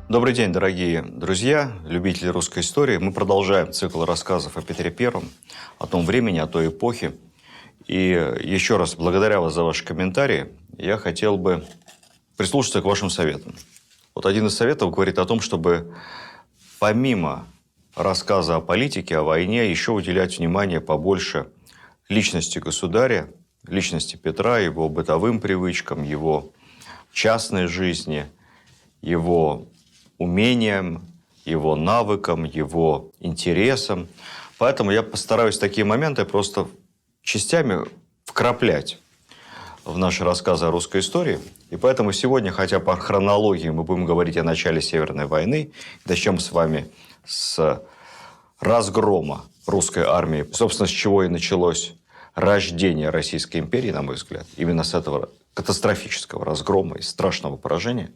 Добрый день, дорогие друзья, любители русской истории. Мы продолжаем цикл рассказов о Петре Первом, о том времени, о той эпохе. И еще раз, благодаря вас за ваши комментарии, я хотел бы прислушаться к вашим советам. Вот один из советов говорит о том, чтобы помимо рассказа о политике, о войне, еще уделять внимание побольше личности государя, личности Петра, его бытовым привычкам, его частной жизни, его умениям, его навыкам, его интересам. Поэтому я постараюсь такие моменты просто частями вкраплять в наши рассказы о русской истории. И поэтому сегодня, хотя по хронологии мы будем говорить о начале Северной войны, начнем с вами с разгрома русской армии, собственно, с чего и началось рождение Российской империи, на мой взгляд, именно с этого катастрофического разгрома и страшного поражения.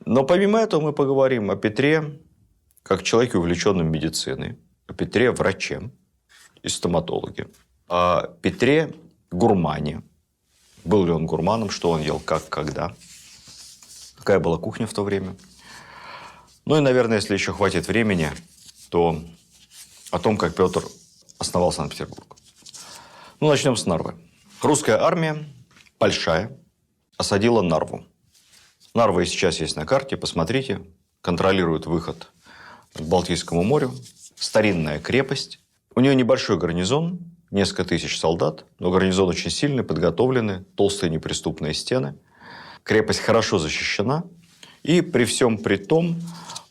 Но помимо этого мы поговорим о Петре как человеке, увлеченном медициной, о Петре враче и стоматологе, о Петре гурмане. Был ли он гурманом, что он ел, как, когда, какая была кухня в то время. Ну и, наверное, если еще хватит времени, то о том, как Петр основал Санкт-Петербург. Ну, начнем с Нарвы. Русская армия, большая, осадила Нарву. Нарва и сейчас есть на карте, посмотрите. Контролирует выход к Балтийскому морю. Старинная крепость. У нее небольшой гарнизон, несколько тысяч солдат, но гарнизон очень сильный, подготовленный, толстые неприступные стены. Крепость хорошо защищена. И при всем при том,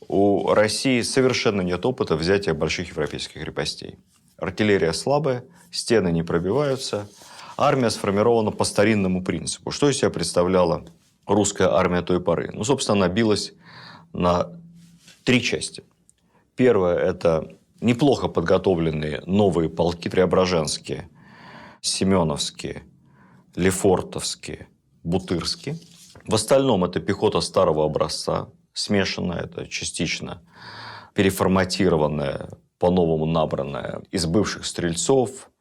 у России совершенно нет опыта взятия больших европейских крепостей. Артиллерия слабая, стены не пробиваются. Армия сформирована по старинному принципу. Что из себя представляла русская армия той поры? Ну, собственно, она билась на три части. Первое – это неплохо подготовленные новые полки преображенские, семеновские, лефортовские, бутырские. В остальном это пехота старого образца, смешанная, это частично переформатированная, по-новому набранная из бывших стрельцов,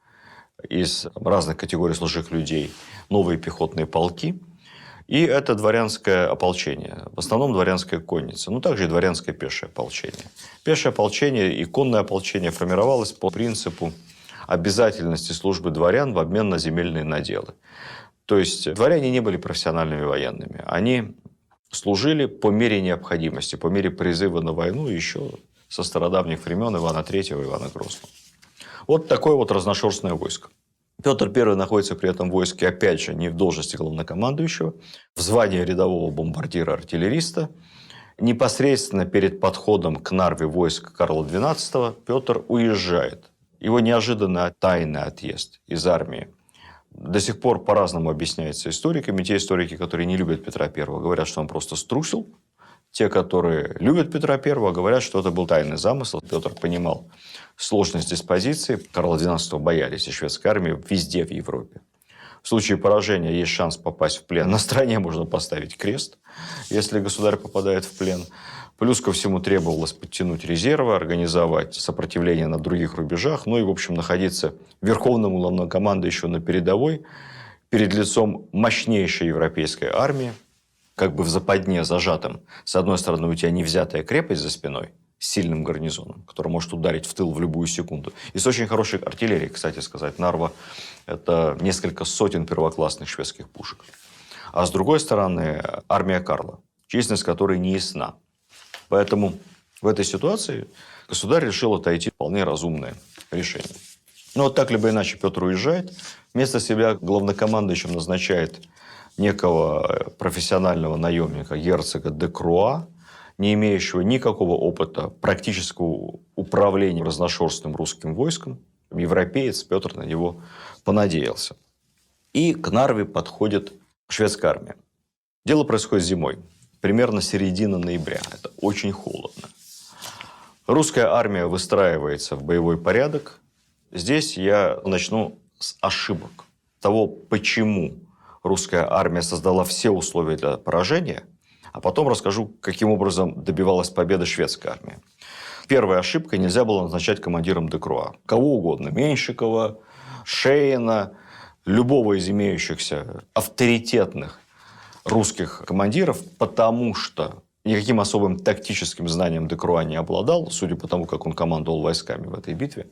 из разных категорий служивых людей, новые пехотные полки. И это дворянское ополчение. В основном дворянская конница. Но также и дворянское пешее ополчение. Пешее ополчение и конное ополчение формировалось по принципу обязательности службы дворян в обмен на земельные наделы. То есть дворяне не были профессиональными военными. Они служили по мере необходимости, по мере призыва на войну еще со стародавних времен Ивана III и Ивана Грозного. Вот такое вот разношерстное войско. Петр I находится при этом в войске, опять же, не в должности главнокомандующего, в звании рядового бомбардира-артиллериста. Непосредственно перед подходом к Нарве войск Карла XII Петр уезжает. Его неожиданно тайный отъезд из армии до сих пор по-разному объясняется историками. Те историки, которые не любят Петра I, говорят, что он просто струсил. Те, которые любят Петра I, говорят, что это был тайный замысел. Петр понимал сложность диспозиции. Карла XII боялись и шведской армии везде в Европе. В случае поражения есть шанс попасть в плен. На стране можно поставить крест, если государь попадает в плен. Плюс ко всему требовалось подтянуть резервы, организовать сопротивление на других рубежах. Ну и, в общем, находиться верховному главнокомандующему на передовой перед лицом мощнейшей европейской армии, как бы в западне зажатым. С одной стороны, у тебя невзятая крепость за спиной с сильным гарнизоном, который может ударить в тыл в любую секунду. И с очень хорошей артиллерией, кстати сказать. Нарва – это несколько сотен первоклассных шведских пушек. А с другой стороны, армия Карла, численность которой не ясна. Поэтому в этой ситуации государь решил отойти. Вполне разумное решение. Но вот так либо иначе Петр уезжает. Вместо себя главнокомандующим назначает некого профессионального наемника, герцога де Круа, не имеющего никакого опыта практического управления разношерстным русским войском. Европеец, Петр на него понадеялся. И к Нарве подходит шведская армия. Дело происходит зимой, примерно середина ноября. Это очень холодно. Русская армия выстраивается в боевой порядок. Здесь я начну с ошибок. Того, почему русская армия создала все условия для поражения, а потом расскажу, каким образом добивалась победы шведская армия. Первая ошибка – нельзя было назначать командиром де Круа. Кого угодно. Меньшикова, Шейна, любого из имеющихся авторитетных русских командиров, потому что никаким особым тактическим знанием Декруа не обладал, судя по тому, как он командовал войсками в этой битве.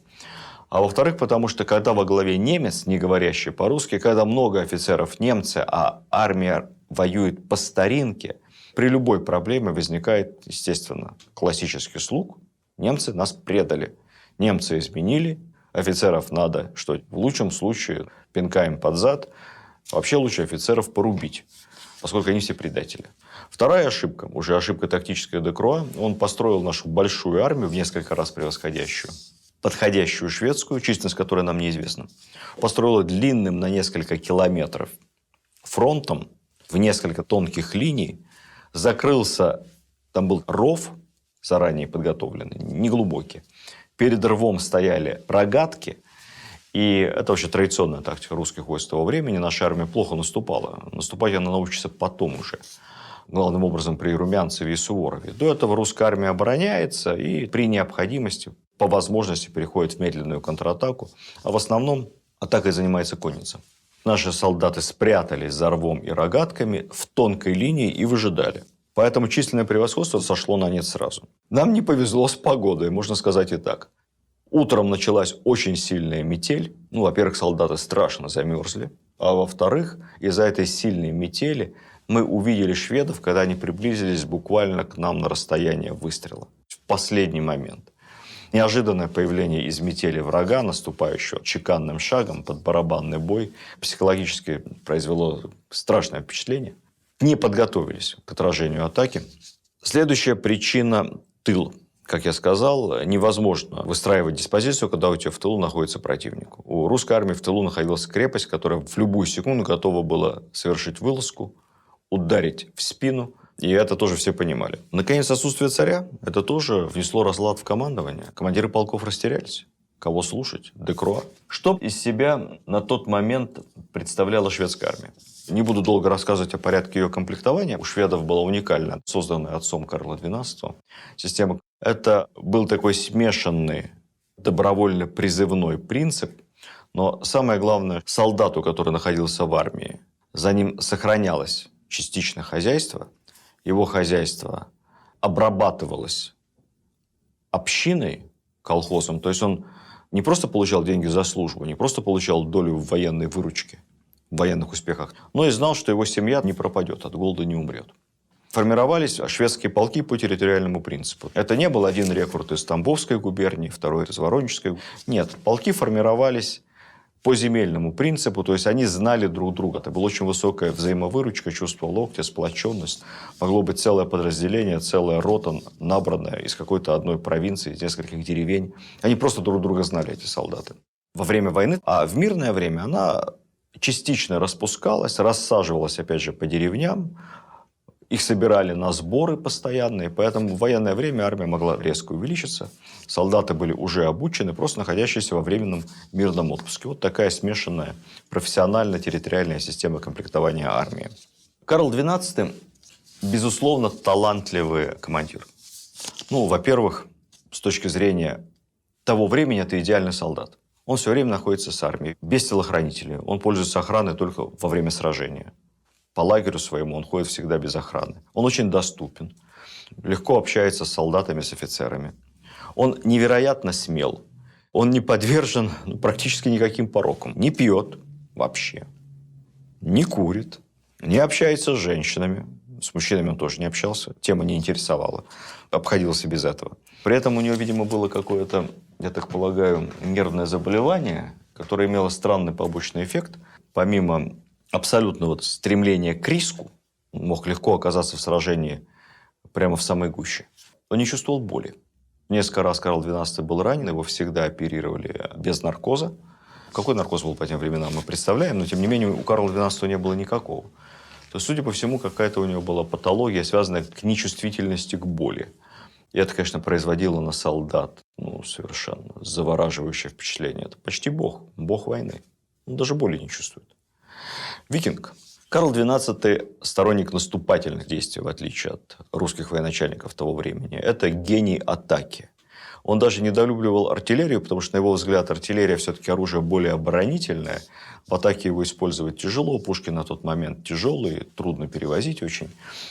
А во-вторых, потому что когда во главе немец, не говорящий по-русски, когда много офицеров немцы, а армия воюет по старинке, при любой проблеме возникает, естественно, классический слуг. Немцы нас предали. Немцы изменили. Офицеров надо, что в лучшем случае, пинка им под зад. Вообще лучше офицеров порубить, поскольку они все предатели. Вторая ошибка, уже ошибка тактическая Декруа. Он построил нашу большую армию, в несколько раз превосходящую, подходящую шведскую, численность которой нам неизвестна. Построил длинным на несколько километров фронтом, в несколько тонких линий. Закрылся, там был ров заранее подготовленный, неглубокий. Перед рвом стояли рогатки. И это вообще традиционная тактика русских войск того времени. Наша армия плохо наступала. Наступать она научится потом уже. Главным образом при Румянцеве и Суворове. До этого русская армия обороняется и при необходимости, по возможности, переходит в медленную контратаку. А в основном атакой занимается конница. Наши солдаты спрятались за рвом и рогатками в тонкой линии и выжидали. Поэтому численное превосходство сошло на нет сразу. Нам не повезло с погодой, можно сказать и так. Утром началась очень сильная метель. Во-первых, солдаты страшно замерзли. А во-вторых, из-за этой сильной метели мы увидели шведов, когда они приблизились буквально к нам на расстояние выстрела. В последний момент. Неожиданное появление из метели врага, наступающего чеканным шагом под барабанный бой, психологически произвело страшное впечатление. Не подготовились к отражению атаки. Следующая причина – тыл. Как я сказал, невозможно выстраивать диспозицию, когда у тебя в тылу находится противник. У русской армии в тылу находилась крепость, которая в любую секунду готова была совершить вылазку, ударить в спину. И это тоже все понимали. Наконец, отсутствие царя – это тоже внесло разлад в командование. Командиры полков растерялись. Кого слушать? Декруа. Что из себя на тот момент представляла шведская армия? Не буду долго рассказывать о порядке ее комплектования. У шведов была уникальная, созданная отцом Карла XII система. Это был такой смешанный добровольно-призывной принцип. Но самое главное, солдату, который находился в армии, за ним сохранялось частично хозяйство. Его хозяйство обрабатывалось общиной, колхозом. То есть он не просто получал деньги за службу, не просто получал долю в военной выручке, в военных успехах, но и знал, что его семья не пропадет, от голода не умрет. Формировались шведские полки по территориальному принципу. Это не был один рекрут из Тамбовской губернии, второй из Воронежской. Нет, полки формировались по земельному принципу, то есть они знали друг друга. Это была очень высокая взаимовыручка, чувство локтя, сплоченность. Могло быть целое подразделение, целая рота, набранная из какой-то одной провинции, из нескольких деревень. Они просто друг друга знали, эти солдаты. Во время войны, а в мирное время она частично распускалась, рассаживалась, опять же, по деревням. Их собирали на сборы постоянные, поэтому в военное время армия могла резко увеличиться. Солдаты были уже обучены, просто находящиеся во временном мирном отпуске. Вот такая смешанная профессионально-территориальная система комплектования армии. Карл XII, безусловно, талантливый командир. Во-первых, с точки зрения того времени, это идеальный солдат. Он все время находится с армией, без телохранителей. Он пользуется охраной только во время сражения. По лагерю своему он ходит всегда без охраны. Он очень доступен, легко общается с солдатами, с офицерами. Он невероятно смел. Он не подвержен практически никаким порокам. Не пьет вообще, не курит, не общается с женщинами. С мужчинами он тоже не общался, тема не интересовала. Обходился без этого. При этом у него, видимо, было какое-то, я так полагаю, нервное заболевание, которое имело странный побочный эффект. Помимо абсолютного стремления к риску, он мог легко оказаться в сражении прямо в самой гуще. Он не чувствовал боли. Несколько раз Карл XII был ранен, его всегда оперировали без наркоза. Какой наркоз был по тем временам, мы представляем, но тем не менее у Карла XII не было никакого. То есть, судя по всему, какая-то у него была патология, связанная к нечувствительности к боли. И это, конечно, производило на солдат совершенно завораживающее впечатление. Это почти бог войны. Он даже боли не чувствует. Викинг. Карл XII сторонник наступательных действий, в отличие от русских военачальников того времени. Это гений атаки. Он даже недолюбливал артиллерию, потому что, на его взгляд, артиллерия все-таки оружие более оборонительное. В атаке его использовать тяжело. Пушки на тот момент тяжелые, трудно перевозить очень.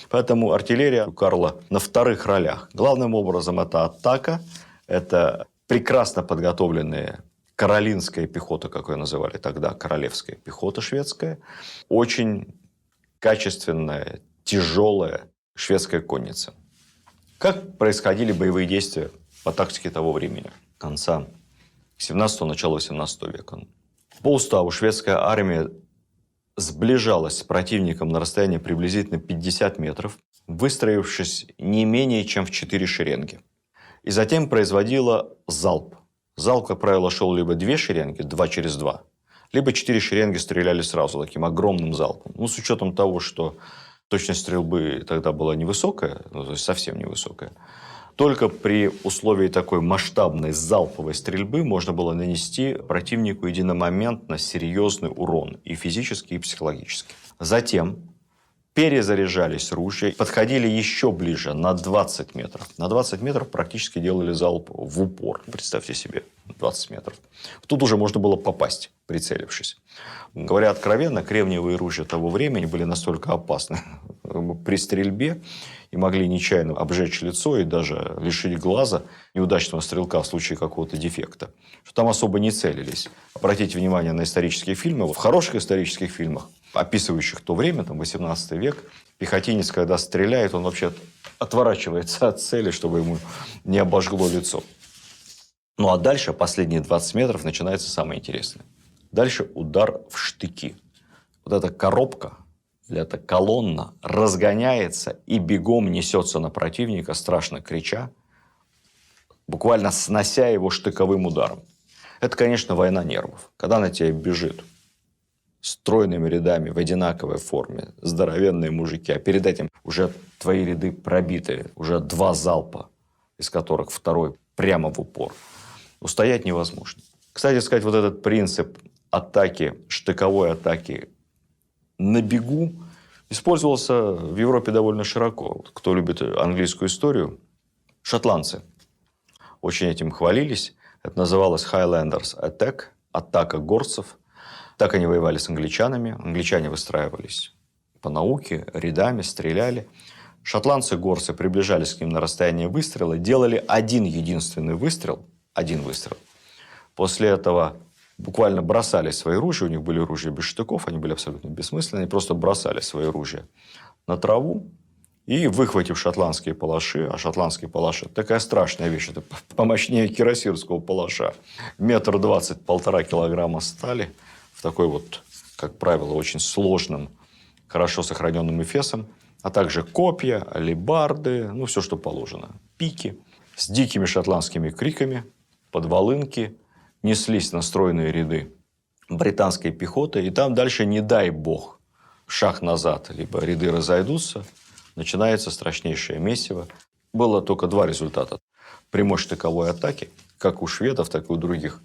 Поэтому артиллерия у Карла на вторых ролях. Главным образом это атака, это прекрасно подготовленные каролинская пехота, как ее называли тогда, королевская пехота шведская, очень качественная, тяжелая шведская конница. Как происходили боевые действия по тактике того времени, конца 17-го, начала 18 века? По уставу шведская армия сближалась с противником на расстоянии приблизительно 50 метров, выстроившись не менее чем в 4 шеренги. И затем производила залп. Залп, как правило, шел либо 2 шеренги, 2 через 2, либо 4 шеренги стреляли сразу таким огромным залпом. Ну, с учетом того, что точность стрельбы тогда была невысокая, ну, то есть совсем невысокая, только при условии такой масштабной залповой стрельбы можно было нанести противнику единомоментно серьезный урон и физический, и психологический. Затем перезаряжались ружья, подходили еще ближе, на 20 метров. На 20 метров практически делали залп в упор. Представьте себе, 20 метров. Тут уже можно было попасть, прицелившись. Говоря откровенно, кремниевые ружья того времени были настолько опасны при стрельбе и могли нечаянно обжечь лицо и даже лишить глаза неудачного стрелка в случае какого-то дефекта, что там особо не целились. Обратите внимание на исторические фильмы. В хороших исторических фильмах, описывающих то время, там 18 век, пехотинец, когда стреляет, он вообще отворачивается от цели, чтобы ему не обожгло лицо. Ну, а дальше, последние 20 метров, начинается самое интересное. Дальше удар в штыки. Вот эта коробка, или эта колонна разгоняется и бегом несется на противника, страшно крича, буквально снося его штыковым ударом. Это, конечно, война нервов. Когда на тебя бежит стройными рядами в одинаковой форме здоровенные мужики, а перед этим уже твои ряды пробиты, уже 2 залпа, из которых второй прямо в упор. Устоять невозможно. Кстати сказать, вот этот принцип атаки, штыковой атаки на бегу использовался в Европе довольно широко. Кто любит английскую историю, шотландцы очень этим хвалились. Это называлось Highlanders Attack, атака горцев. Так они воевали с англичанами. Англичане выстраивались по науке, рядами, стреляли. Шотландцы-горцы приближались к ним на расстояние выстрела, делали один единственный выстрел. Один выстрел. После этого буквально бросали свои ружья. У них были ружья без штыков, они были абсолютно бессмысленные. Они просто бросали свои ружья на траву. И, выхватив шотландские палаши, а шотландские палаши – это такая страшная вещь, это помощнее кирасирского палаша, 1,20 м, 1,5 килограмма стали, в такой вот, как правило, очень сложным, хорошо сохраненным эфесом, а также копья, алебарды, ну, все, что положено, пики, с дикими шотландскими криками, подволынки, неслись на стройные ряды британской пехоты, и там дальше, не дай бог, шаг назад, либо ряды разойдутся, начинается страшнейшее месиво. Было только 2 результата. Прямой штыковой атаки, как у шведов, так и у других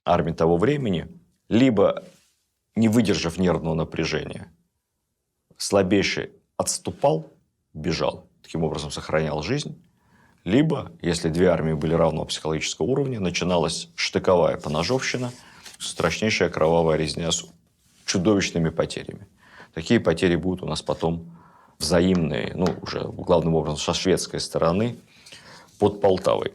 армий того времени, либо, не выдержав нервного напряжения, слабейший отступал, бежал, таким образом сохранял жизнь, либо, если 2 армии были равного психологического уровня, начиналась штыковая поножовщина, страшнейшая кровавая резня с чудовищными потерями. Такие потери будут у нас потом взаимные, ну, уже главным образом со шведской стороны, под Полтавой.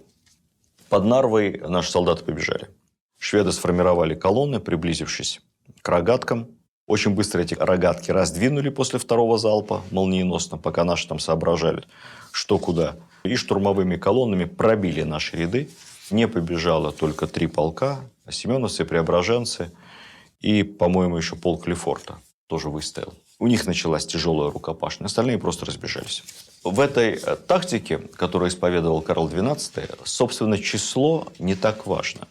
Под Нарвой наши солдаты побежали. Шведы сформировали колонны, приблизившись к рогаткам. Очень быстро эти рогатки раздвинули после 2-го залпа, молниеносно, пока наши там соображали, что куда. И штурмовыми колоннами пробили наши ряды. Не побежало только 3 полка, а семеновцы, преображенцы и, по-моему, еще полк Лефорта тоже выстоял. У них началась тяжелая рукопашная, остальные просто разбежались. В этой тактике, которую исповедовал Карл XII, собственно, число не так важно.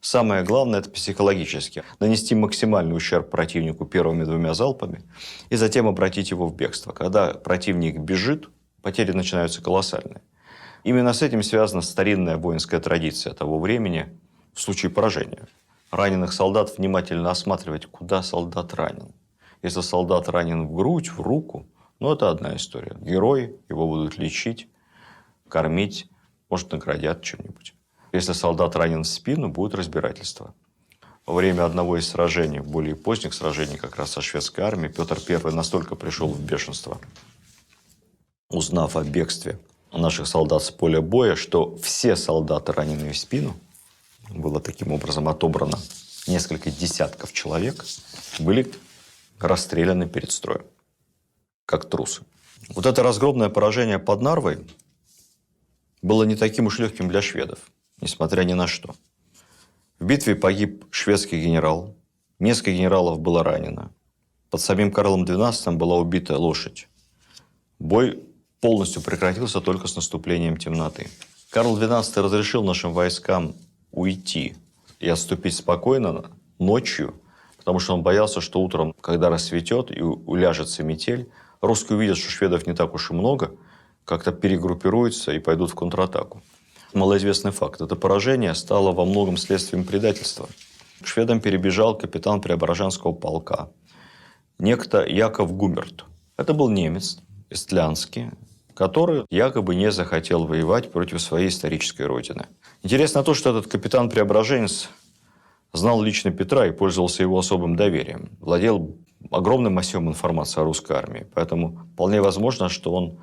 Самое главное – это психологически. Нанести максимальный ущерб противнику первыми 2 залпами и затем обратить его в бегство. Когда противник бежит, потери начинаются колоссальные. Именно с этим связана старинная воинская традиция того времени в случае поражения. Раненых солдат внимательно осматривать, куда солдат ранен. Если солдат ранен в грудь, в руку, ну, это одна история. Герой, его будут лечить, кормить, может, наградят чем-нибудь. Если солдат ранен в спину, будет разбирательство. Во время одного из сражений, более поздних сражений как раз со шведской армией, Петр I настолько пришел в бешенство, узнав о бегстве наших солдат с поля боя, что все солдаты, раненые в спину, было таким образом отобрано несколько десятков человек, были расстреляны перед строем, как трусы. Вот это разгромное поражение под Нарвой было не таким уж легким для шведов, несмотря ни на что. В битве погиб шведский генерал, несколько генералов было ранено. Под самим Карлом XII была убита лошадь. Бой полностью прекратился только с наступлением темноты. Карл XII разрешил нашим войскам уйти и отступить спокойно ночью, потому что он боялся, что утром, когда рассветет и уляжется метель, русские увидят, что шведов не так уж и много, как-то перегруппируются и пойдут в контратаку. Малоизвестный факт. Это поражение стало во многом следствием предательства. К шведам перебежал капитан Преображенского полка, некто Яков Гумерт. Это был немец, эстлянский, который якобы не захотел воевать против своей исторической родины. Интересно то, что этот капитан-преображенец знал лично Петра и пользовался его особым доверием. Владел огромным массивом информации о русской армии. Поэтому вполне возможно, что он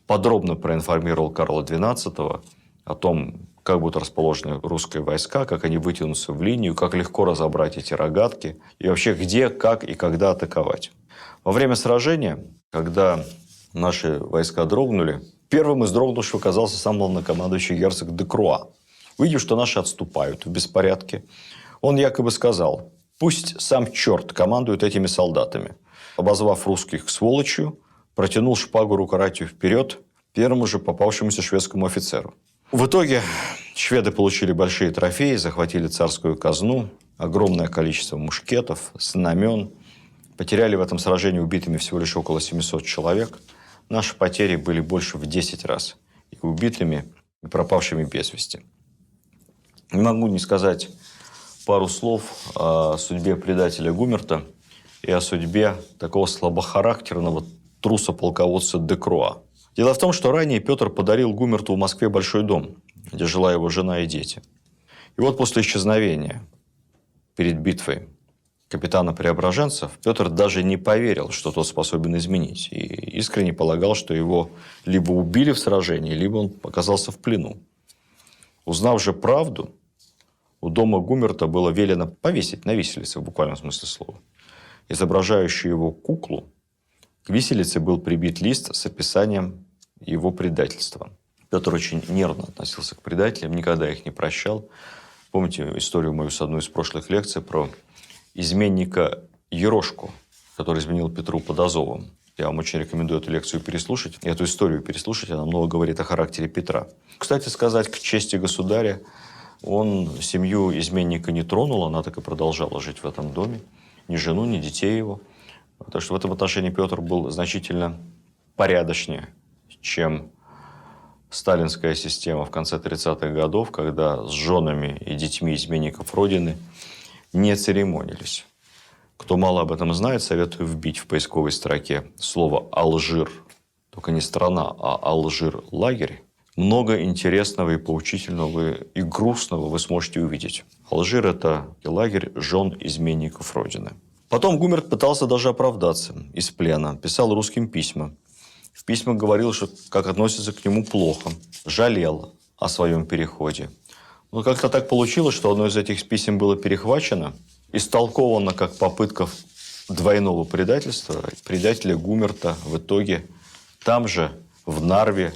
подробно проинформировал Карла XII о том, как будут расположены русские войска, как они вытянутся в линию, как легко разобрать эти рогатки и вообще где, как и когда атаковать. Во время сражения, когда наши войска дрогнули, первым из дрогнувших оказался сам главнокомандующий герцог де Круа. Увидев, что наши отступают в беспорядке, он якобы сказал: «Пусть сам черт командует этими солдатами». Обозвав русских сволочью, протянул шпагу рукоятью вперед первому же попавшемуся шведскому офицеру. В итоге шведы получили большие трофеи, захватили царскую казну, огромное количество мушкетов, знамен. Потеряли в этом сражении убитыми всего лишь около 700 человек. Наши потери были больше в 10 раз и убитыми, и пропавшими без вести. Не могу не сказать пару слов о судьбе предателя Гумерта и о судьбе такого слабохарактерного труса-полководца де Круа. Дело в том, что ранее Петр подарил Гумерту в Москве большой дом, где жила его жена и дети. И вот после исчезновения перед битвой капитана Преображенцев Петр даже не поверил, что тот способен изменить. И искренне полагал, что его либо убили в сражении, либо он оказался в плену. Узнав же правду, у дома Гумерта было велено повесить на виселице, в буквальном смысле слова, изображающую его куклу. К виселице был прибит лист с описанием его предательства. Петр очень нервно относился к предателям, никогда их не прощал. Помните историю мою с одной из прошлых лекций про изменника Ерошку, который изменил Петру под Азовом. Я вам очень рекомендую эту лекцию переслушать, эту историю переслушать. Она много говорит о характере Петра. Кстати сказать, к чести государя, он семью изменника не тронул, она так и продолжала жить в этом доме. Ни жену, ни детей его. Так что в этом отношении Петр был значительно порядочнее, чем сталинская система в конце 30-х годов, когда с женами и детьми изменников Родины не церемонились. Кто мало об этом знает, советую вбить в поисковой строке слово «Алжир». Только не страна, а Алжир-лагерь. Много интересного и поучительного, и грустного вы сможете увидеть. Алжир – это лагерь жен изменников Родины. Потом Гумерт пытался даже оправдаться из плена. Писал русским письма. В письмах говорил, что как относятся к нему плохо. Жалел о своем переходе. Но как-то так получилось, что одно из этих писем было перехвачено, истолковано как попытка двойного предательства. Предателя Гумерта в итоге там же, в Нарве,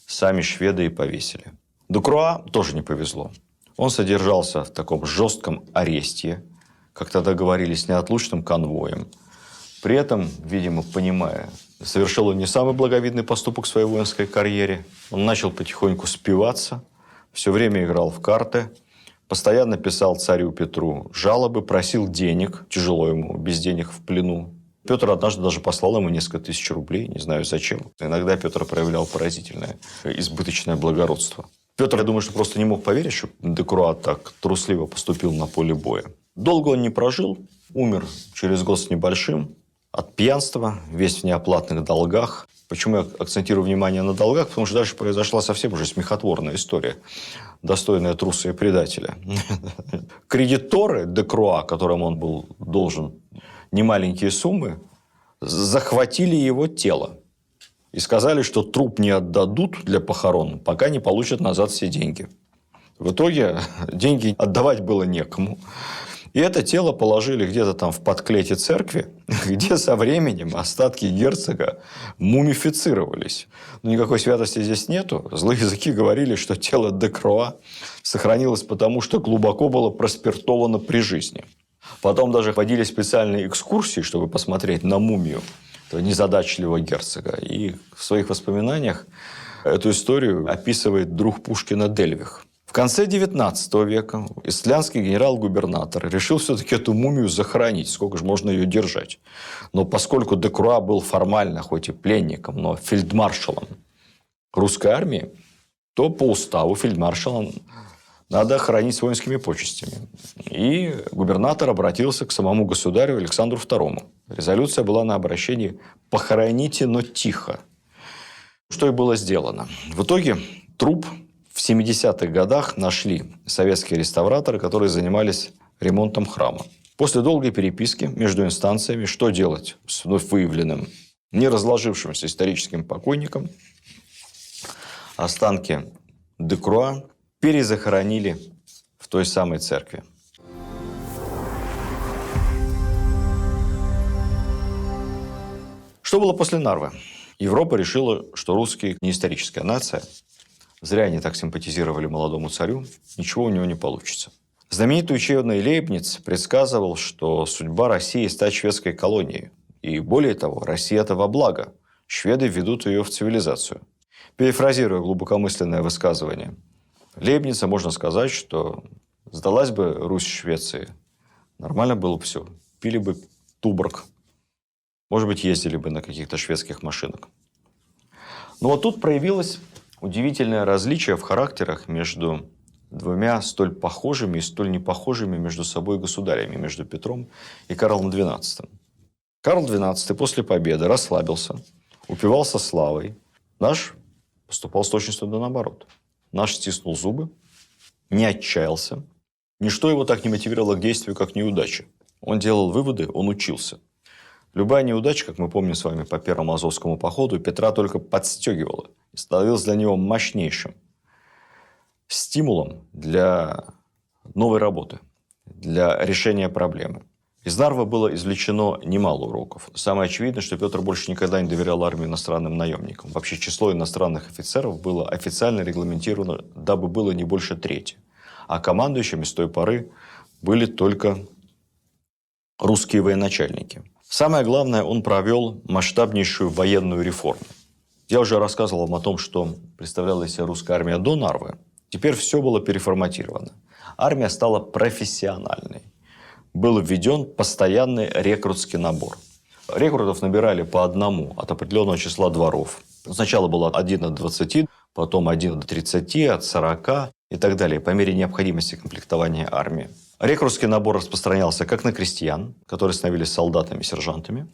сами шведы и повесили. Де Круа тоже не повезло. Он содержался в таком жестком аресте, как тогда говорили, с неотлучным конвоем. При этом, видимо, понимая, совершил он не самый благовидный поступок в своей воинской карьере. Он начал потихоньку спиваться, все время играл в карты, постоянно писал царю Петру жалобы, просил денег, тяжело ему, без денег в плену. Петр однажды даже послал ему несколько тысяч рублей, не знаю зачем. Иногда Петр проявлял поразительное, избыточное благородство. Петр, я думаю, что просто не мог поверить, что де Круа так трусливо поступил на поле боя. Долго он не прожил, умер через год с небольшим от пьянства, весь в неоплатных долгах. Почему я акцентирую внимание на долгах? Потому что дальше произошла совсем уже смехотворная история. достойные труса и предателя. Кредиторы Декруа, которым он был должен немаленькие суммы, захватили его тело и сказали, что труп не отдадут для похорон, пока не получат назад все деньги. В итоге деньги отдавать было некому. И это тело положили где-то там в подклете церкви, где со временем остатки герцога мумифицировались. Но никакой святости здесь нету. Злые языки говорили, что тело Декруа сохранилось потому, что глубоко было проспиртовано при жизни. Потом даже ходили специальные экскурсии, чтобы посмотреть на мумию этого незадачливого герцога. И в своих воспоминаниях эту историю описывает друг Пушкина Дельвих. В конце XIX века истлянский генерал-губернатор решил все-таки эту мумию захоронить. Сколько же можно ее держать? Но поскольку Декруа был формально, хоть и пленником, но фельдмаршалом русской армии, то по уставу фельдмаршалом надо хоронить с воинскими почестями. И губернатор обратился к самому государю Александру II. Резолюция была на обращении «Похороните, но тихо». Что и было сделано. В итоге труп в 70-х годах нашли советские реставраторы, которые занимались ремонтом храма. После долгой переписки между инстанциями, что делать с вновь выявленным, не разложившимся историческим покойником, останки Декруа перезахоронили в той самой церкви. Что было после Нарвы? Европа решила, что русские не историческая нация. Зря они так симпатизировали молодому царю. Ничего у него не получится. Знаменитый ученый Лейбниц предсказывал, что судьба России – стать шведской колонией. И более того, Россия – это во благо. Шведы ведут ее в цивилизацию. Перефразируя глубокомысленное высказывание Лейбница, можно сказать, что сдалась бы Русь Швеции. Нормально было бы все. Пили бы Туборг. Может быть, ездили бы на каких-то шведских машинах. Но вот тут проявилось удивительное различие в характерах между двумя столь похожими и столь непохожими между собой государями, между Петром и Карлом XII. Карл XII после победы расслабился, упивался славой. Наш поступал с точностью да наоборот. Наш стиснул зубы, не отчаялся. Ничто его так не мотивировало к действию, как неудача. Он делал выводы, он учился. Любая неудача, как мы помним с вами по Первому Азовскому походу, Петра только подстегивала и становилась для него мощнейшим стимулом для новой работы, для решения проблемы. Из Нарвы было извлечено немало уроков. Самое очевидное, что Петр больше никогда не доверял армии иностранным наемникам. Вообще число иностранных офицеров было официально регламентировано, дабы было не больше трети. А командующими с той поры были только русские военачальники. Самое главное, он провел масштабнейшую военную реформу. Я уже рассказывал вам о том, что представляла из себя русская армия до Нарвы. Теперь все было переформатировано. Армия стала профессиональной. Был введен постоянный рекрутский набор. Рекрутов набирали по одному от определенного числа дворов. Сначала было 1 от 20, потом 1 от 30, от 40 и так далее, по мере необходимости комплектования армии. Рекрутский набор распространялся как на крестьян, которые становились солдатами, сержантами,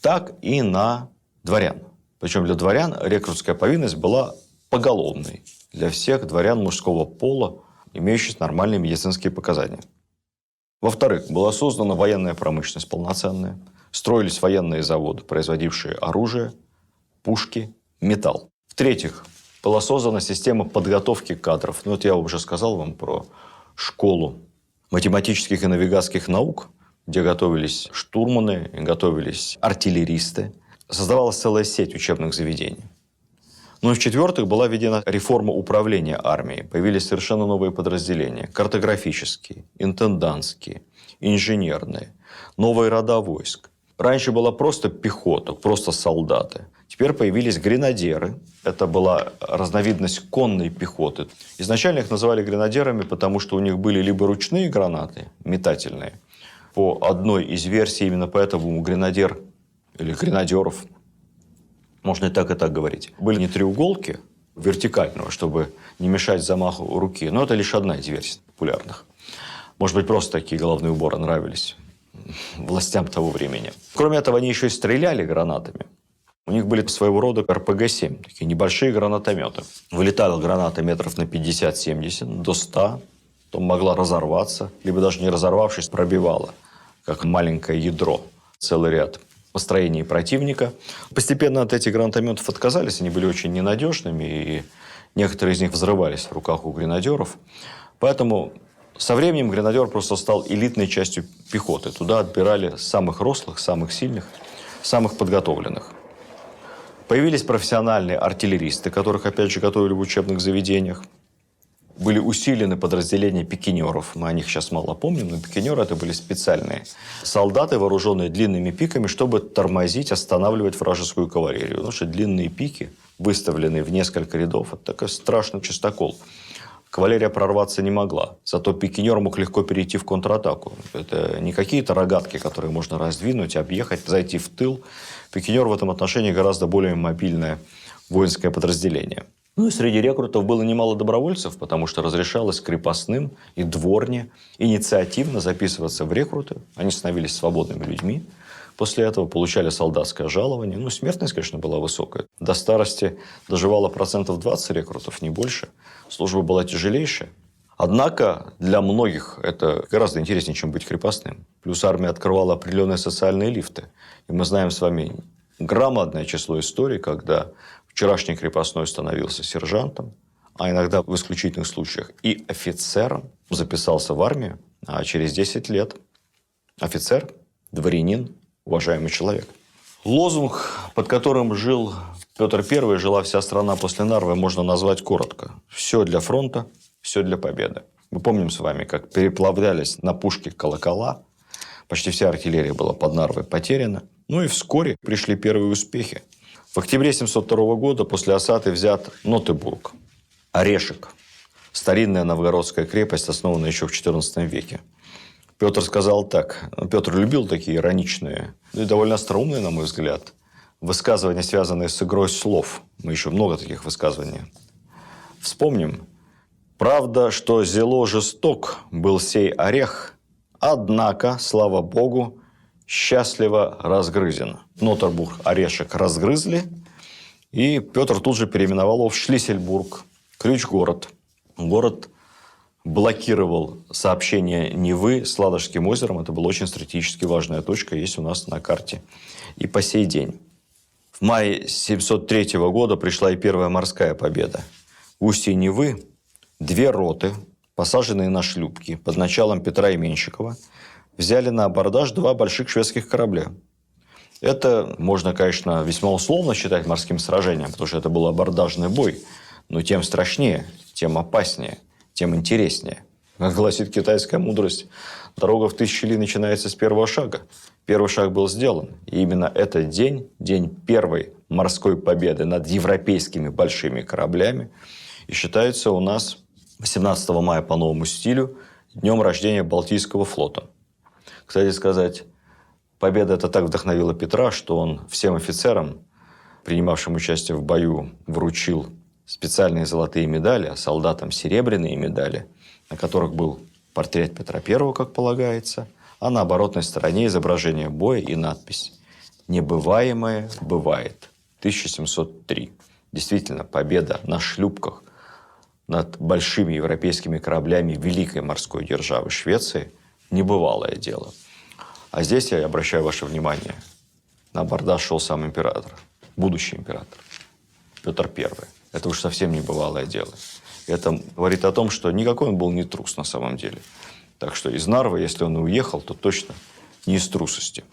так и на дворян. Причем для дворян рекрутская повинность была поголовной. Для всех дворян мужского пола, имеющих нормальные медицинские показания. Во-вторых, была создана военная промышленность полноценная. Строились военные заводы, производившие оружие, пушки, металл. В-третьих, была создана система подготовки кадров. Вот я уже сказал вам про школу математических и навигатских наук, где готовились штурманы, готовились артиллеристы. Создавалась целая сеть учебных заведений. Ну и в-четвертых, была введена реформа управления армией. Появились совершенно новые подразделения. Картографические, интендантские, инженерные, новые рода войск. Раньше была просто пехота, просто солдаты. Теперь появились гренадеры. Это была разновидность конной пехоты. Изначально их называли гренадерами, потому что у них были либо ручные гранаты, метательные. По одной из версий именно поэтому гренадер или гренадеров, можно и так говорить, были не треуголки вертикального, чтобы не мешать замаху руки. Но это лишь одна из версий популярных. Может быть, просто такие головные уборы нравились властям того времени. Кроме этого, они еще и стреляли гранатами. У них были своего рода РПГ-7, такие небольшие гранатометы. Вылетала граната метров на 50-70, до 100, то могла разорваться, либо даже не разорвавшись, пробивала, как маленькое ядро, целый ряд построений противника. Постепенно от этих гранатометов отказались, они были очень ненадежными, и некоторые из них взрывались в руках у гренадеров. Поэтому со временем гренадер просто стал элитной частью пехоты. Туда отбирали самых рослых, самых сильных, самых подготовленных. Появились профессиональные артиллеристы, которых, опять же, готовили в учебных заведениях. Были усилены подразделения пикинеров. Мы о них сейчас мало помним, но пикинеры – это были специальные солдаты, вооруженные длинными пиками, чтобы тормозить, останавливать вражескую кавалерию. Потому что длинные пики, выставленные в несколько рядов, это такой страшный частокол. Кавалерия прорваться не могла. Зато пикинер мог легко перейти в контратаку. Это не какие-то рогатки, которые можно раздвинуть, объехать, зайти в тыл. Пикинер в этом отношении гораздо более мобильное воинское подразделение. Ну и среди рекрутов было немало добровольцев, потому что разрешалось крепостным и дворне инициативно записываться в рекруты. Они становились свободными людьми. После этого получали солдатское жалование. Ну, смертность, конечно, была высокая. До старости доживало 20% рекрутов, не больше. Служба была тяжелейшая. Однако для многих это гораздо интереснее, чем быть крепостным. Плюс армия открывала определенные социальные лифты. И мы знаем с вами громадное число историй, когда вчерашний крепостной становился сержантом, а иногда в исключительных случаях и офицером, записался в армию, а через 10 лет офицер, дворянин, уважаемый человек. Лозунг, под которым жил Петр I, жила вся страна после Нарвы, можно назвать коротко. Все для фронта, все для победы. Мы помним с вами, как переплавлялись на пушки колокола. Почти вся артиллерия была под Нарвой потеряна. Ну и вскоре пришли первые успехи. В октябре 702 года после осады взят Нотебург, Орешек. Старинная новгородская крепость, основанная еще в XIV веке. Петр сказал так. Петр любил такие ироничные, и довольно остроумные, на мой взгляд, высказывания, связанные с игрой слов. Мы еще много таких высказываний вспомним. «Правда, что зело жесток был сей орех, однако, слава Богу, счастливо разгрызен». Нотербург, Орешек разгрызли, и Петр тут же переименовал его в Шлиссельбург, ключ-город. Город блокировал сообщение Невы с Ладожским озером. Это была очень стратегически важная точка, есть у нас на карте и по сей день. В мае 703 года пришла и первая морская победа. В устье Невы 2 роты, посаженные на шлюпки под началом Петра Именщикова, взяли на абордаж 2 больших шведских корабля. Это можно, конечно, весьма условно считать морским сражением, потому что это был абордажный бой, но тем страшнее, тем опаснее, тем интереснее. Как гласит китайская мудрость, дорога в 1000 ли начинается с первого шага. Первый шаг был сделан. И именно этот день, день первой морской победы над европейскими большими кораблями, и считается у нас 18 мая по новому стилю днем рождения Балтийского флота. Кстати сказать, победа эта так вдохновила Петра, что он всем офицерам, принимавшим участие в бою, вручил специальные золотые медали, а солдатам серебряные медали, на которых был портрет Петра I, как полагается, а на оборотной стороне изображение боя и надпись «Небываемое бывает. 1703». Действительно, победа на шлюпках над большими европейскими кораблями великой морской державы Швеции – небывалое дело. А здесь я обращаю ваше внимание, на абордаж шел сам император, будущий император, Петр I. Это уж совсем небывалое дело. Это говорит о том, что никакой он был не трус на самом деле. Так что из Нарвы, если он и уехал, то точно не из трусости.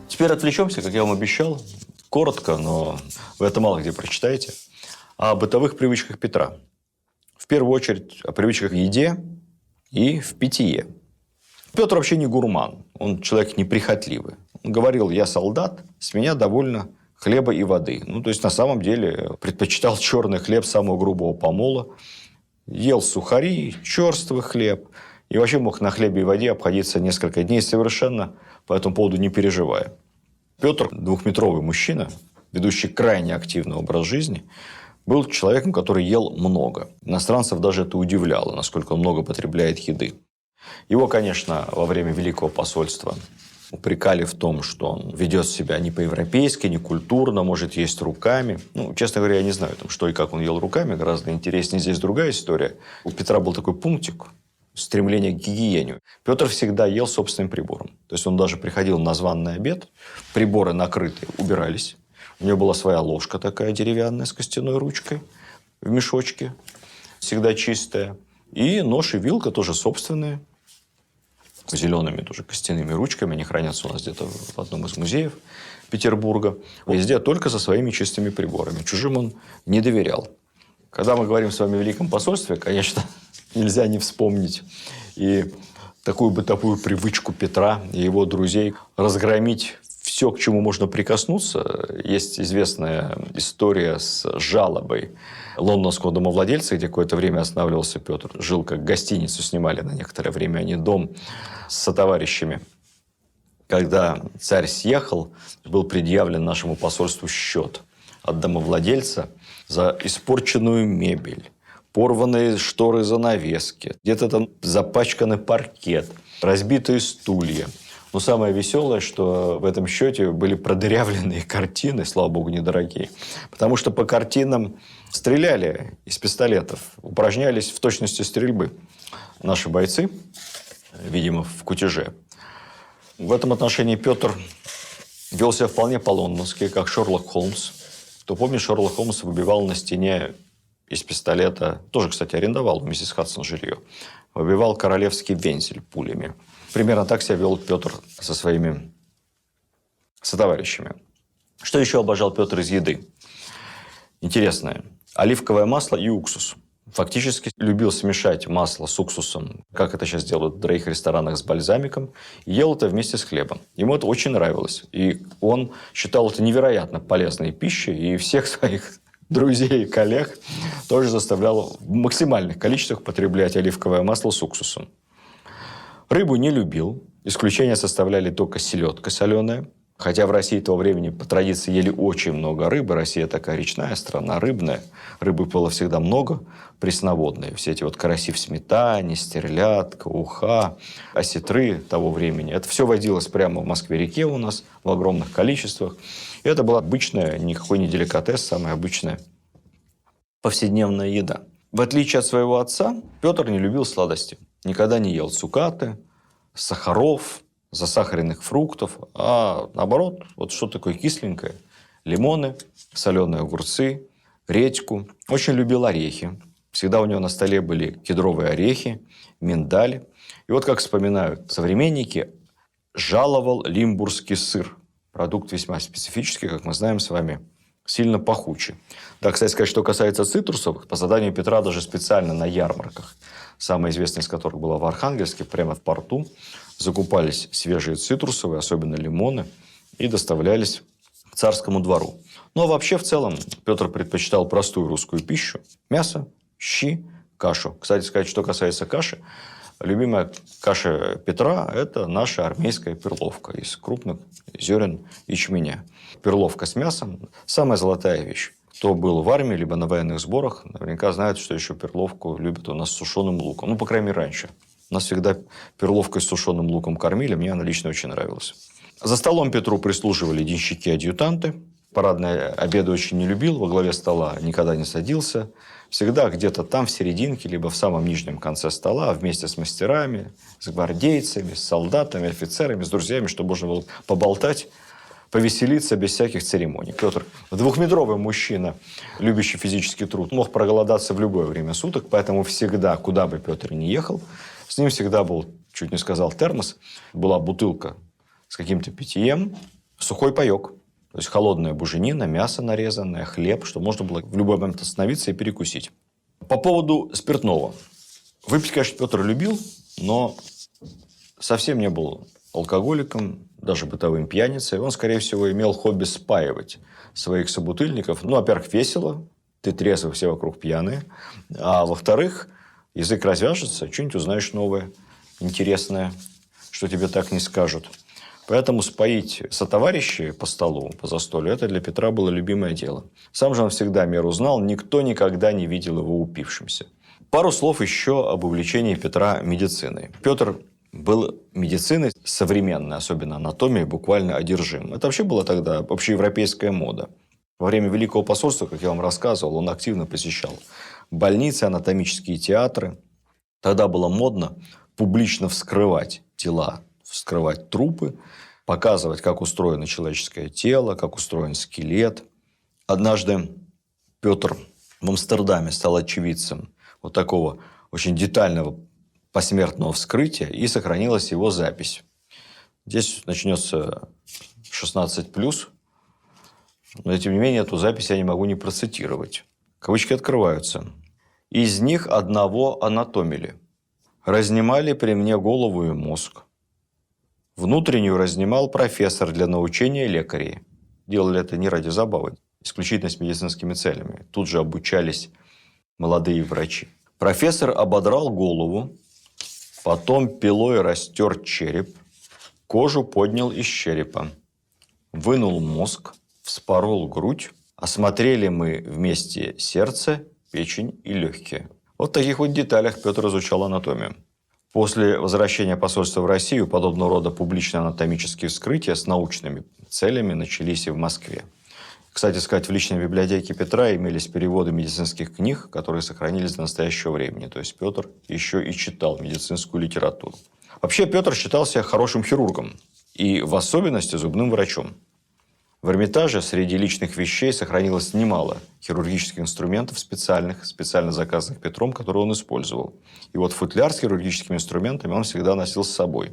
Теперь отвлечемся, как я вам обещал, коротко, но вы это мало где прочитаете, о бытовых привычках Петра. В первую очередь о привычках в еде и в питье. Петр вообще не гурман, он человек неприхотливый. Он говорил: я солдат, с меня довольно хлеба и воды. Ну, то есть, на самом деле, предпочитал черный хлеб самого грубого помола, ел сухари, черствый хлеб, и вообще мог на хлебе и воде обходиться несколько дней, совершенно по этому поводу не переживая. Петр, двухметровый мужчина, ведущий крайне активный образ жизни, был человеком, который ел много. Иностранцев даже это удивляло, насколько он много потребляет еды. Его, конечно, во время Великого посольства упрекали в том, что он ведет себя не по-европейски, не культурно, может есть руками. Ну, честно говоря, я не знаю, там, что и как он ел руками. Гораздо интереснее здесь другая история. У Петра был такой пунктик – стремление к гигиене. Петр всегда ел собственным прибором. То есть он даже приходил на званый обед, приборы накрытые убирались. У него была своя ложка такая деревянная с костяной ручкой в мешочке, всегда чистая. И нож и вилка тоже собственные, зелеными тоже костяными ручками. Они хранятся у нас где-то в одном из музеев Петербурга. Везде только со своими чистыми приборами. Чужим он не доверял. Когда мы говорим с вами о Великом посольстве, конечно, нельзя не вспомнить и такую бытовую привычку Петра и его друзей разгромить все, к чему можно прикоснуться. Есть известная история с жалобой лондонского домовладельца, где какое-то время останавливался Петр. Жил как гостиницу, снимали на некоторое время они дом с сотоварищами. Когда царь съехал, был предъявлен нашему посольству счет от домовладельца за испорченную мебель, порванные шторы-занавески, где-то там запачканный паркет, разбитые стулья. Но самое веселое, что в этом счете были продырявленные картины, слава богу, недорогие. Потому что по картинам стреляли из пистолетов, упражнялись в точности стрельбы наши бойцы, видимо, в кутеже. В этом отношении Петр вел себя вполне по-лондонски, как Шерлок Холмс. Кто помнит, Шерлок Холмс выбивал на стене из пистолета, тоже, кстати, арендовал у миссис Хадсон жилье, выбивал королевский вензель пулями. Примерно так себя вел Петр со своими сотоварищами. Что еще обожал Петр из еды? Интересное. Оливковое масло и уксус. Фактически любил смешать масло с уксусом, как это сейчас делают в дорогих ресторанах с бальзамиком, и ел это вместе с хлебом. Ему это очень нравилось. И он считал это невероятно полезной пищей, и всех своих друзей и коллег тоже заставлял в максимальных количествах потреблять оливковое масло с уксусом. Рыбу не любил. Исключения составляли только селедка соленая. Хотя в России того времени по традиции ели очень много рыбы. Россия такая речная страна, рыбная. Рыбы было всегда много, пресноводные. Все эти вот караси в сметане, стерлядка, уха, осетры того времени. Это все водилось прямо в Москве-реке у нас в огромных количествах. И это была обычная, никакой не деликатес, самая обычная повседневная еда. В отличие от своего отца, Петр не любил сладости. Никогда не ел цукаты, сахаров, засахаренных фруктов, а наоборот, вот что такое кисленькое. Лимоны, соленые огурцы, редьку. Очень любил орехи. Всегда у него на столе были кедровые орехи, миндаль. И вот как вспоминают современники, жаловал лимбургский сыр. Продукт весьма специфический, как мы знаем с вами, сильно пахучий. Да, кстати сказать, что касается цитрусовых, по заданию Петра даже специально на ярмарках, самая известная из которых была в Архангельске, прямо в порту, закупались свежие цитрусовые, особенно лимоны, и доставлялись к царскому двору. Ну, а вообще, в целом, Петр предпочитал простую русскую пищу. Мясо, щи, кашу. Кстати сказать, что касается каши, любимая каша Петра – это наша армейская перловка из крупных зерен ячменя. Перловка с мясом – самая золотая вещь. Кто был в армии, либо на военных сборах, наверняка знает, что еще перловку любят у нас с сушеным луком. Ну, по крайней мере, раньше. Нас всегда перловкой с сушеным луком кормили. Мне она лично очень нравилась. За столом Петру прислуживали денщики-адъютанты. Парадные обеды очень не любил. Во главе стола никогда не садился. Всегда где-то там, в серединке, либо в самом нижнем конце стола, вместе с мастерами, с гвардейцами, с солдатами, офицерами, с друзьями, чтобы можно было поболтать, повеселиться без всяких церемоний. Петр, двухметровый мужчина, любящий физический труд, мог проголодаться в любое время суток, поэтому всегда, куда бы Петр ни ехал, с ним всегда был, чуть не сказал, термос, была бутылка с каким-то питьем, сухой паёк. То есть холодная буженина, мясо нарезанное, хлеб, чтобы можно было в любой момент остановиться и перекусить. По поводу спиртного. Выпить, конечно, Петр любил, но совсем не был алкоголиком, даже бытовым пьяницей. Он, скорее всего, имел хобби спаивать своих собутыльников. Ну, во-первых, весело, ты трезвый, все вокруг пьяные. А во-вторых, язык развяжется, что-нибудь узнаешь новое, интересное, что тебе так не скажут. Поэтому споить сотоварищей по столу, по застолью, это для Петра было любимое дело. Сам же он всегда меру знал, никто никогда не видел его упившимся. Пару слов еще об увлечении Петра медициной. Петр был медициной современной, особенно анатомией, буквально одержим. Это вообще была тогда общеевропейская мода. Во время Великого посольства, как я вам рассказывал, он активно посещал больницы, анатомические театры. Тогда было модно публично вскрывать тела, вскрывать трупы, показывать, как устроено человеческое тело, как устроен скелет. Однажды Петр в Амстердаме стал очевидцем вот такого очень детального посмертного вскрытия, и сохранилась его запись. Здесь начнется 16+, но тем не менее эту запись я не могу не процитировать. Кавычки открываются. «Из них одного анатомили. Разнимали при мне голову и мозг. Внутреннюю разнимал профессор для научения лекарей». Делали это не ради забавы, исключительно с медицинскими целями. Тут же обучались молодые врачи. Профессор ободрал голову, потом пилой растер череп, кожу поднял из черепа, вынул мозг, вспорол грудь, осмотрели мы вместе сердце, печень и легкие. Вот в таких вот деталях Петр изучал анатомию. После возвращения посольства в Россию подобного рода публичные анатомические вскрытия с научными целями начались и в Москве. Кстати сказать, в личной библиотеке Петра имелись переводы медицинских книг, которые сохранились до настоящего времени. То есть Петр еще и читал медицинскую литературу. Вообще Петр считал себя хорошим хирургом и в особенности зубным врачом. В Эрмитаже среди личных вещей сохранилось немало хирургических инструментов специально заказанных Петром, которые он использовал. И вот футляр с хирургическими инструментами он всегда носил с собой.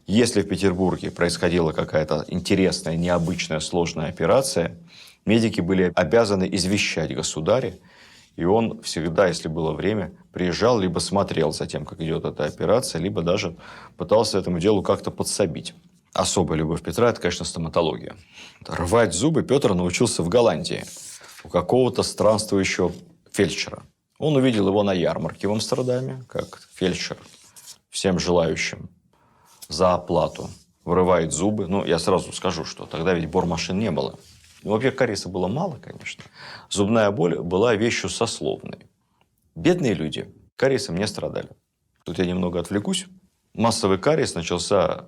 Если в Петербурге происходила какая-то интересная, необычная, сложная операция, медики были обязаны извещать государя, и он всегда, если было время, приезжал, либо смотрел за тем, как идет эта операция, либо даже пытался этому делу как-то подсобить. Особая любовь Петра – это, конечно, стоматология. Рвать зубы Петр научился в Голландии у какого-то странствующего фельдшера. Он увидел его на ярмарке в Амстердаме, как фельдшер всем желающим за оплату вырывает зубы. Ну, я сразу скажу, что тогда ведь бормашин не было. Ну, вообще, кариеса было мало, конечно. Зубная боль была вещью сословной. Бедные люди кариесом не страдали. Тут я немного отвлекусь. Массовый кариес начался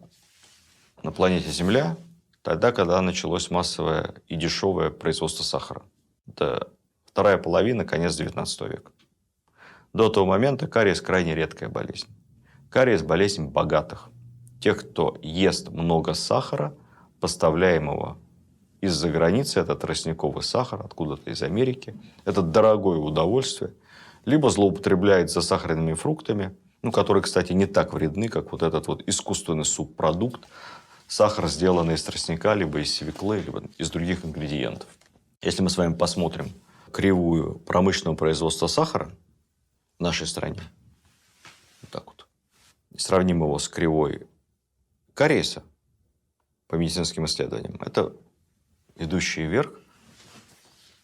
на планете Земля тогда, когда началось массовое и дешевое производство сахара. Это вторая половина, конец 19 века. До того момента кариес крайне редкая болезнь. Кариес – болезнь богатых. Тех, кто ест много сахара, поставляемого из-за границы, это тростниковый сахар, откуда-то из Америки. Это дорогое удовольствие. Либо злоупотребляет засахаренными фруктами, которые, кстати, не так вредны, как вот этот вот искусственный субпродукт. Сахар, сделанный из тростника, либо из свеклы, либо из других ингредиентов. Если мы с вами посмотрим кривую промышленного производства сахара в нашей стране, вот так вот, и сравним его с кривой кариеса по медицинским исследованиям, это идущие вверх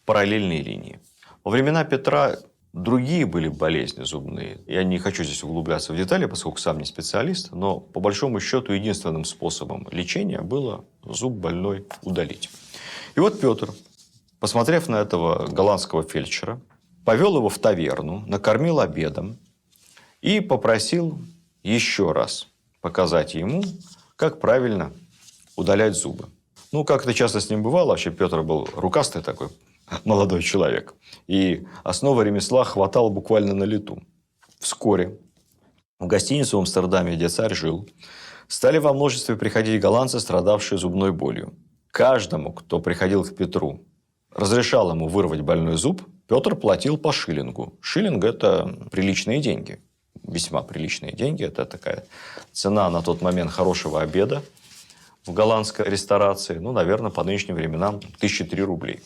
параллельные линии. Во времена Петра другие были болезни зубные. Я не хочу здесь углубляться в детали, поскольку сам не специалист, но по большому счету единственным способом лечения было зуб больной удалить. И вот Петр, посмотрев на этого голландского фельдшера, повел его в таверну, накормил обедом и попросил еще раз показать ему, как правильно удалять зубы. Как это часто с ним бывало, вообще Петр был рукастый такой молодой человек. И основы ремесла хватало буквально на лету. Вскоре в гостиницу в Амстердаме, где царь жил, стали во множестве приходить голландцы, страдавшие зубной болью. Каждому, кто приходил к Петру, разрешал ему вырвать больной зуб, Петр платил по шиллингу. Шиллинг – это приличные деньги. Весьма приличные деньги. Это такая цена на тот момент хорошего обеда в голландской ресторации. Наверное, по нынешним временам 1003 рублей.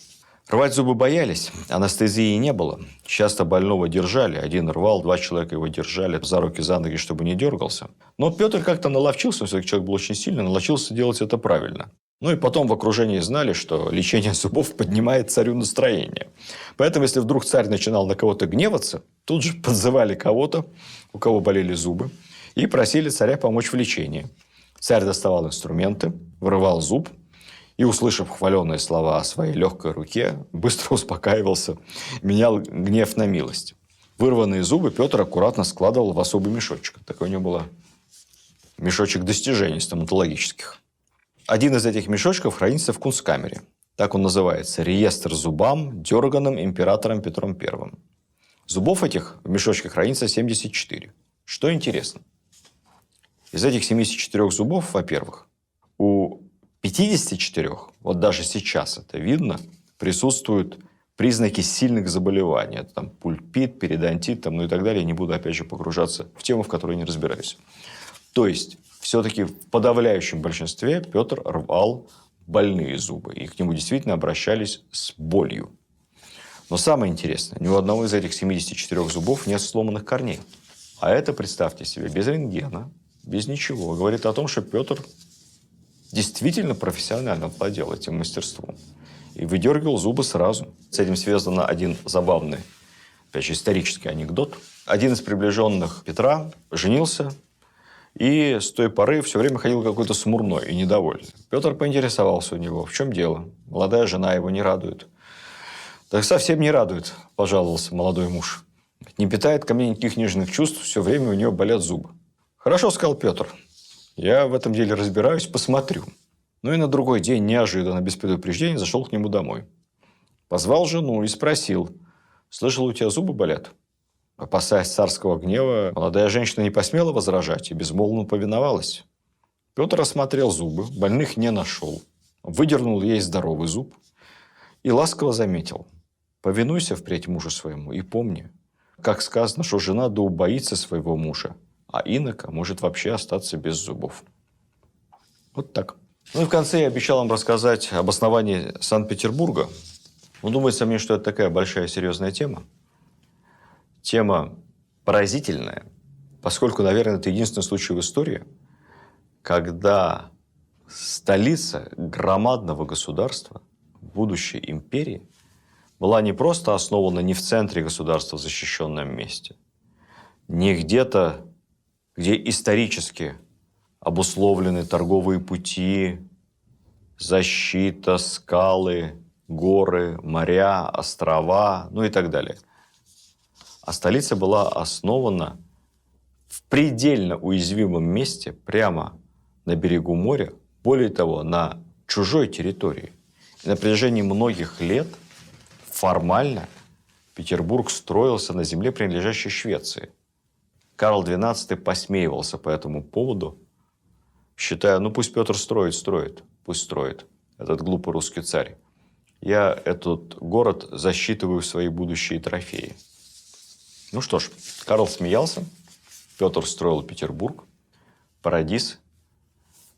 Рвать зубы боялись, анестезии не было. Часто больного держали. Один рвал, 2 человека его держали за руки, за ноги, чтобы не дергался. Но Петр как-то наловчился, все-таки человек был очень сильный, наловчился делать это правильно. И потом в окружении знали, что лечение зубов поднимает царю настроение. Поэтому, если вдруг царь начинал на кого-то гневаться, тут же подзывали кого-то, у кого болели зубы, и просили царя помочь в лечении. Царь доставал инструменты, вырывал зуб, и, услышав хваленные слова о своей легкой руке, быстро успокаивался, менял гнев на милость. Вырванные зубы Петр аккуратно складывал в особый мешочек. Такой у него был мешочек достижений стоматологических. Один из этих мешочков хранится в Кунсткамере. Так он называется. Реестр зубам, дерганым императором Петром I. Зубов этих в мешочке хранится 74. Что интересно. Из этих 74 зубов, во-первых, у 54, вот даже сейчас это видно, присутствуют признаки сильных заболеваний. Это там пульпит, периодонтит, там, ну и так далее. Не буду, опять же, погружаться в тему, в которой не разбираюсь. То есть, все-таки в подавляющем большинстве Петр рвал больные зубы. И к нему действительно обращались с болью. Но самое интересное, ни у одного из этих 74 зубов нет сломанных корней. А это, представьте себе, без рентгена, без ничего. Говорит о том, что Петр действительно профессионально владел этим мастерством. И выдергивал зубы сразу. С этим связан один забавный, опять же, исторический анекдот. Один из приближенных Петра женился, и с той поры все время ходил какой-то смурной и недовольный. Петр поинтересовался у него, в чем дело. Молодая жена его не радует. Так совсем не радует, пожаловался молодой муж. Не питает ко мне никаких нежных чувств, все время у нее болят зубы. Хорошо, сказал Петр. Я в этом деле разбираюсь, посмотрю. Ну и на другой день, неожиданно, без предупреждения, зашел к нему домой. Позвал жену и спросил. Слышал, у тебя зубы болят? Опасаясь царского гнева, молодая женщина не посмела возражать и безмолвно повиновалась. Петр осмотрел зубы, больных не нашел. Выдернул ей здоровый зуб и ласково заметил. Повинуйся впредь мужу своему и помни, как сказано, что жена да убоится своего мужа, а инока может вообще остаться без зубов. Вот так. Ну и в конце я обещал вам рассказать об основании Санкт-Петербурга. Ну, думается мне, что это такая большая серьезная тема. Тема поразительная, поскольку, наверное, это единственный случай в истории, когда столица громадного государства, будущей империи, была не просто основана не в центре государства, в защищенном месте, не где-то, где исторически обусловлены торговые пути, защита, скалы, горы, моря, острова, ну и так далее. А столица была основана в предельно уязвимом месте, прямо на берегу моря, более того, на чужой территории. И на протяжении многих лет формально Петербург строился на земле, принадлежащей Швеции. Карл XII посмеивался по этому поводу, считая, ну пусть Петр строит, пусть строит, этот глупый русский царь. Я этот город засчитываю в свои будущие трофеи. Ну что ж, Карл смеялся, Петр строил Петербург, Парадис,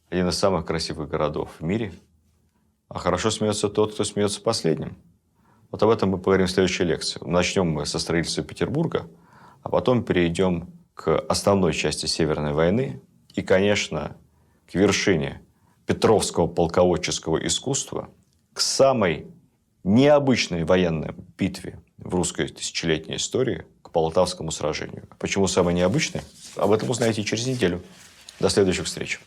один из самых красивых городов в мире. А хорошо смеется тот, кто смеется последним. Вот об этом мы поговорим в следующей лекции. Начнем мы со строительства Петербурга, а потом перейдем к основной части Северной войны и, конечно, к вершине петровского полководческого искусства, к самой необычной военной битве в русской тысячелетней истории, к Полтавскому сражению. Почему самой необычной? Об этом узнаете через неделю. До следующих встреч.